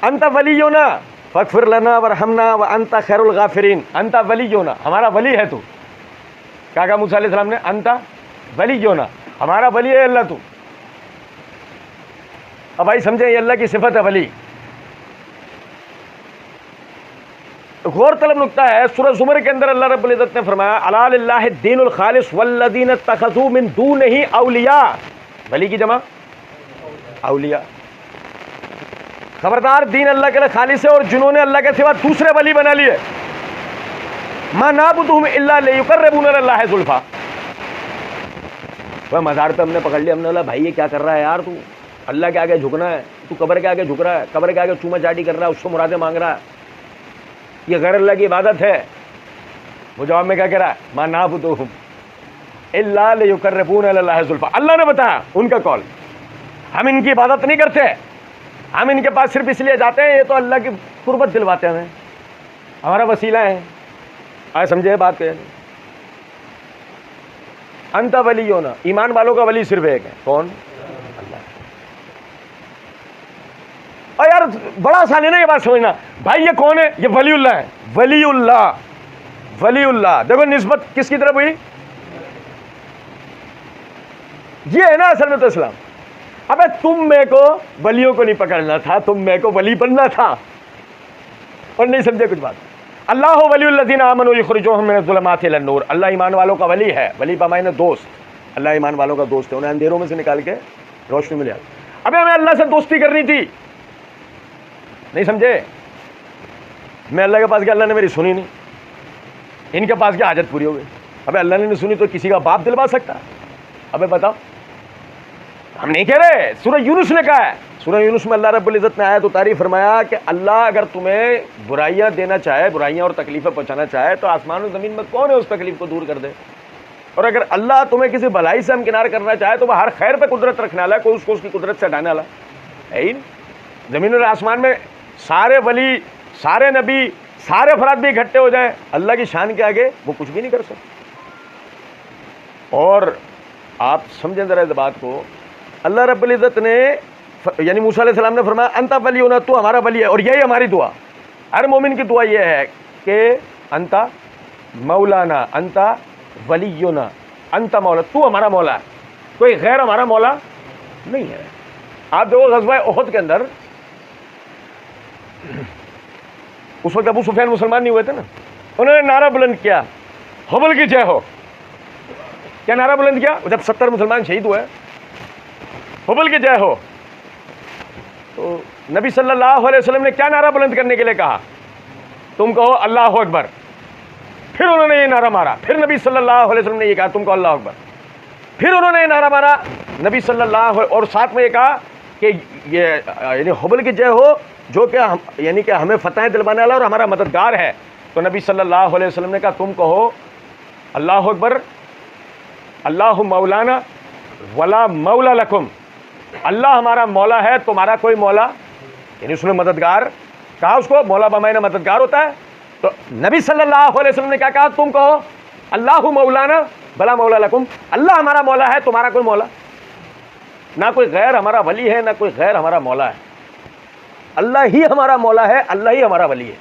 انت ولینا فاغفر لنا ورحمنا وانت خیر الغافرین. انت ولینا, ہمارا ولی ہے تو. کیا کہا موسیٰ علیہ السلام نے؟ انت ولینا, ہمارا ولی ہے اللہ تو. اب بھائی سمجھیں, یہ اللہ کی صفت ہے ولی. غور طلب نکتہ ہے, سورہ زمر کے اندر اللہ رب العزت نے فرمایا الا للہ الدین الخالص والذین اتخذوا من دونہ اولیاء. ولی کی جمع اولیاء. خبردار, دین اللہ کے لیے خالص ہے, اور جنہوں نے اللہ کے سوا دوسرے ولی بنا لیے. ما نعبدہم الا لیقربونا الی اللہ زلفیٰ. وہ مزار پہ ہم نے پکڑ لیا, ہم نے بولا بھائی یہ کیا کر رہا ہے یار, تو اللہ کے آگے جھکنا ہے, تو قبر کے آگے جھک رہا ہے, قبر کے آگے چوما چاٹی کر رہا ہے, اس سے مرادیں مانگ رہا ہے, یہ غیر اللہ کی عبادت ہے. وہ جواب میں کیا کہہ رہا ہے؟ ما نعبدہم الا لیقربونا الی اللہ زلفیٰ. اللہ نے بتایا ان کا قول, ہم ان کی عبادت نہیں کرتے, ہم ان کے پاس صرف اس لیے جاتے ہیں یہ تو اللہ کی قربت دلواتے ہیں ہمیں, ہمارا وسیلہ ہے. آئے سمجھے بات کہ انت ولینا, ایمان والوں کا ولی صرف ایک ہے, کون؟ اللہ. اور یار بڑا آسان ہے نا یہ بات سمجھنا. بھائی یہ کون ہے؟ یہ ولی اللہ ہے. ولی اللہ, ولی اللہ. دیکھو نسبت کس کی طرف ہوئی؟ یہ ہے نا اصل میں تو اسلام. ابے تم میں کو ولیوں کو نہیں پکڑنا تھا, تم میں کو ولی بننا تھا, اور نہیں سمجھے کچھ بات. اللہ ولی الذین آمنوا یخرجوہم من الظلمات الی النور. اللہ ایمان والوں کا ولی ہے. ولی بمعنی دوست, اللہ ایمان والوں کا دوست ہے, انہیں اندھیروں میں سے نکال کے روشنی میں لے آتا. ابے ہمیں اللہ سے دوستی کرنی تھی, نہیں سمجھے. میں اللہ کے پاس گیا, اللہ نے میری سنی نہیں. ان کے پاس گیا, حاجت پوری ہو گئی. ابے اللہ نے نہیں سنی تو کسی کا باپ دلوا سکتا؟ ابے بتاؤ, ہم نہیں کہہ رہے. سورہ یونس نے کہا ہے, سورہ یونس میں اللہ رب العزت نے آیا تو تعریف فرمایا کہ اللہ اگر تمہیں برائیاں دینا چاہے, برائیاں اور تکلیفیں پہنچانا چاہے, تو آسمان و زمین میں کون ہے اس تکلیف کو دور کر دے. اور اگر اللہ تمہیں کسی بھلائی سے ہمکنار کرنا چاہے تو وہ ہر خیر پہ قدرت رکھنے والا ہے, کوئی اس کو اس کی قدرت سے ہٹانے والا ہے ہی نہیں. زمین اور آسمان میں سارے ولی, سارے نبی, سارے افراد بھی اکٹھے ہو جائیں, اللہ کی شان کے آگے وہ کچھ بھی نہیں کر سکتے. اور آپ سمجھیں ذرا اس بات کو, اللہ رب العزت نے یعنی موسیٰ علیہ السلام نے فرمایا انت ولینا, تو ہمارا ولی ہے. اور یہی ہماری دعا, ہر مومن کی دعا یہ ہے کہ انت مولانا, انت ولینا, انت مولا, تو ہمارا مولا ہے, کوئی غیر ہمارا مولا نہیں ہے. آپ دیکھو غزوہ احد کے اندر اس وقت ابو سفیان مسلمان نہیں ہوئے تھے نا, انہوں نے نعرہ بلند کیا حبل کی جے ہو. کیا نعرہ بلند کیا جب 70 مسلمان شہید ہوئے؟ حبل کی جے ہو. تو نبی صلی اللہ علیہ وسلم نے کیا نعرہ بلند کرنے کے لیے کہا؟ تم کہو اللہ اکبر. پھر انہوں نے یہ نعرہ مارا, پھر نبی صلی اللہ علیہ وسلم نے یہ کہا تم کہو اللہ اکبر. پھر انہوں نے یہ نعرہ مارا نبی صلی اللہ علیہ وسلم, اور ساتھ میں یہ کہا کہ یہ یعنی حبل کی جے ہو جو کہ یعنی کہ ہمیں فتح دلوانے والا اور ہمارا مددگار ہے. تو نبی صلی اللہ علیہ وسلم نے کہا تم کہو اللہ اکبر, اللہ مولانا ولا مولا لکم. اللہ ہمارا مولا ہے, تمہارا کوئی مولا, یعنی اس نے مددگار کہا, اس کو مولا بمعنی مددگار ہوتا ہے. تو نبی صلی اللہ علیہ وسلم نے کیا کہا؟ تم کہو اللہ مولانا بلا مولا لکم. اللہ ہمارا مولا ہے, تمہارا کوئی مولا, نہ کوئی غیر ہمارا ولی ہے, نہ کوئی غیر ہمارا مولا ہے. اللہ ہی ہمارا مولا ہے, اللہ ہی ہمارا ولی ہے.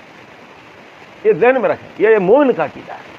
یہ ذہن میں رکھیں, یہ مومن کا عقیدہ ہے.